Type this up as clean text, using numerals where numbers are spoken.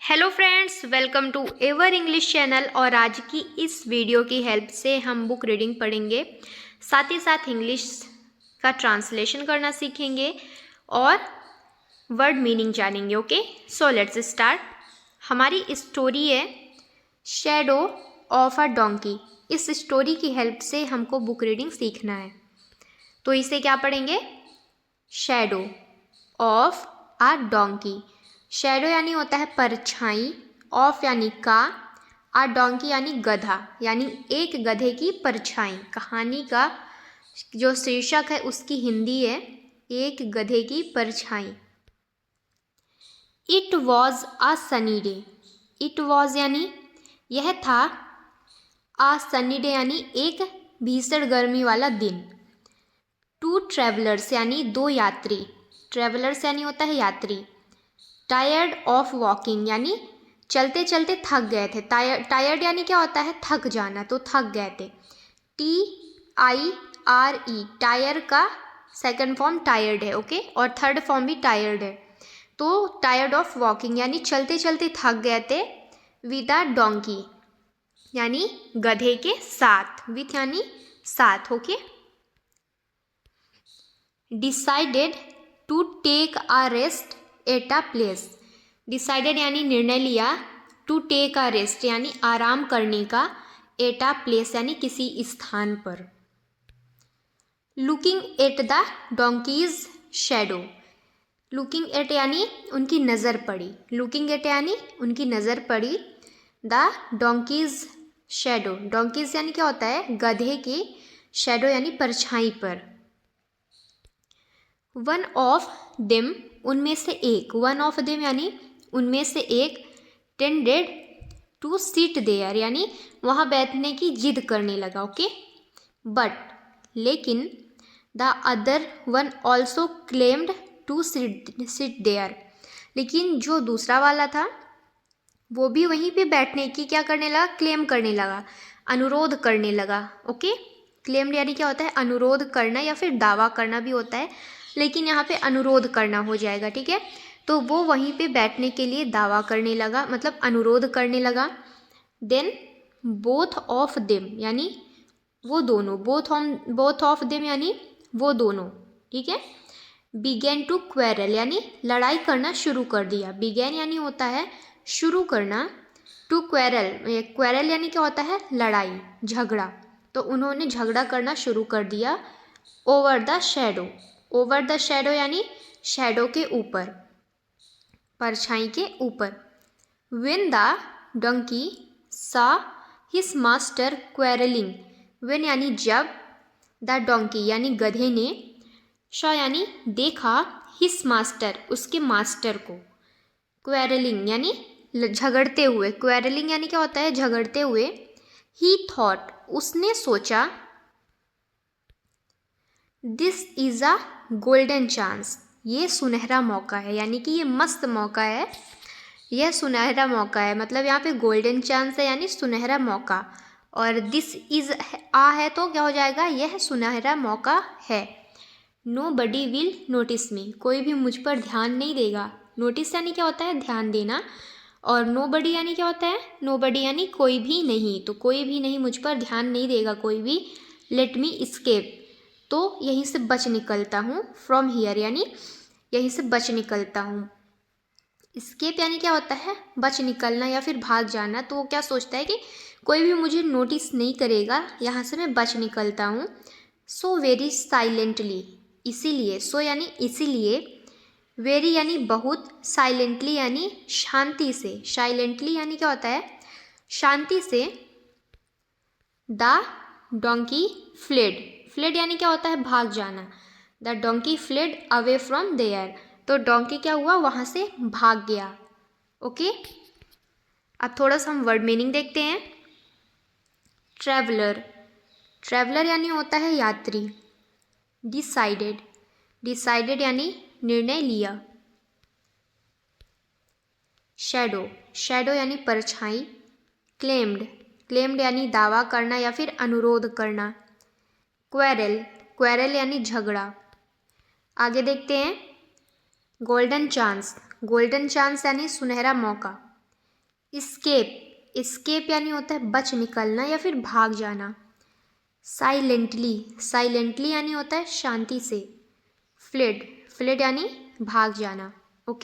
Hello friends, welcome to ever English channel. और आज की इस वीडियो की हेल्प से हम बुक रीडिंग पढ़ेंगे, साथ ही साथ इंग्लिश का ट्रांसलेशन करना सीखेंगे और वर्ड मीनिंग जानेंगे। Okay, so let's start. हमारी स्टोरी है शैडो ऑफ अ डोंकी। इस स्टोरी की हेल्प से हमको बुक रीडिंग सीखना है। तो इसे क्या पढ़ेंगे? Shadow of a donkey. Shadow यानी होता है परछाई, ऑफ यानी का, आ डोंकी यानी गधा, यानी एक गधे की परछाई। कहानी का जो शीर्षक है उसकी हिंदी है एक गधे की परछाई। It was a sunny day. It was यानी यह था, आ सनी डे यानी एक भीषण गर्मी वाला दिन। टू ट्रेवलर्स यानी दो यात्री। ट्रेवलर्स यानी होता है यात्री। टायर्ड ऑफ वॉकिंग यानी चलते चलते थक गए थे। टायर्ड यानी क्या होता है? थक जाना, तो थक गए थे। TIRE, टायर का सेकंड फॉर्म टायर्ड है, ओके, और थर्ड फॉर्म भी टायर्ड है। तो टायर्ड ऑफ वॉकिंग यानी चलते चलते थक गए थे। विद अ डोंकी यानी गधे के साथ, विथ यानी साथ, okay. Decided to take a rest at a place. Decided यानी निर्णय लिया, टू टेक अ रेस्ट यानी आराम करने का, एट अ प्लेस यानी किसी स्थान पर। Looking at the donkey's shadow. Looking at यानी उनकी नज़र पड़ी। लुकिंग एट यानी उनकी नज़र पड़ी द डोंकीज शैडो। डोंकीज यानी क्या होता है? गधे की, शैडो यानी परछाई पर। वन ऑफ देम उनमें से एक। वन ऑफ देम यानी उनमें से एक। टेंडेड टू सीट देयर यानी वहाँ बैठने की जिद करने लगा, ओके। बट लेकिन the other one also claimed to sit there. लेकिन जो दूसरा वाला था वो भी वहीं पे बैठने की क्या करने लगा? क्लेम करने लगा, अनुरोध करने लगा, ओके। क्लेम्ड यानी क्या होता है? अनुरोध करना या फिर दावा करना भी होता है, लेकिन यहाँ पे अनुरोध करना हो जाएगा, ठीक है। तो वो वहीं पे बैठने के लिए दावा करने लगा, मतलब अनुरोध करने लगा। देन बोथ ऑफ देम यानी वो दोनों, बोथ ऑफ देम यानी वो दोनों, ठीक है। बिगेन टू क्वेरल यानी लड़ाई करना शुरू कर दिया। बिगेन यानी होता है शुरू करना, टू क्वेरल, क्वेरल यानी क्या होता है? लड़ाई, झगड़ा। तो उन्होंने झगड़ा करना शुरू कर दिया। Over the shadow. Over the shadow यानी शैडो के ऊपर, परछाई के ऊपर। व्हेन द डंकी सा हिज मास्टर क्वेरलिंग। व्हेन यानी जब, द डोंकी यानी गधे ने, सा यानी देखा, हिज मास्टर उसके मास्टर को, क्वेरलिंग यानी झगड़ते हुए। क्वेरलिंग यानी क्या होता है? झगड़ते हुए। ही थॉट उसने सोचा, this is a golden chance ये सुनहरा मौका है, यानी कि ये मस्त मौका है, यह सुनहरा मौका है। मतलब यहाँ पे गोल्डन चांस है यानी सुनहरा मौका, और दिस इज़ आ है तो क्या हो जाएगा? यह सुनहरा मौका है। नो बडी विल नोटिस मी कोई भी मुझ पर ध्यान नहीं देगा। नोटिस यानी क्या होता है? ध्यान देना। और नो बडी यानी क्या होता है? नो बडी यानी कोई भी नहीं, तो कोई भी नहीं मुझ पर ध्यान नहीं देगा कोई भी। लेट मी इस्केप तो यहीं से बच निकलता हूँ। फ्रॉम हियर यानी यहीं से बच निकलता हूँ। इस्केप यानी क्या होता है? बच निकलना या फिर भाग जाना। तो वो क्या सोचता है कि कोई भी मुझे नोटिस नहीं करेगा, यहाँ से मैं बच निकलता हूँ। सो वेरी साइलेंटली इसीलिए, सो यानी इसीलिए, वेरी यानी बहुत, साइलेंटली यानी शांति से। साइलेंटली यानी क्या होता है? शांति से। The donkey fled. फ्लेड यानी क्या होता है? भाग जाना। The donkey fled away from there तो डोंकी क्या हुआ? वहाँ से भाग गया, ओके। अब थोड़ा सा हम वर्ड मीनिंग देखते हैं। ट्रैवलर। ट्रैवलर यानी होता है यात्री। डिसाइडेड। डिसाइडेड यानी निर्णय लिया। शैडो। शैडो यानी परछाई। क्लेम्ड। क्लेम्ड यानी दावा करना या फिर अनुरोध करना। क्वेरल। क्वेरल यानी झगड़ा। आगे देखते हैं। Golden chance. गोल्डन चांस यानी सुनहरा मौका। इस्केप, इस्केप यानी होता है बच निकलना या फिर भाग जाना। साइलेंटली, साइलेंटली यानी होता है शांति से। फ्लेड, फ्लेड यानी भाग जाना।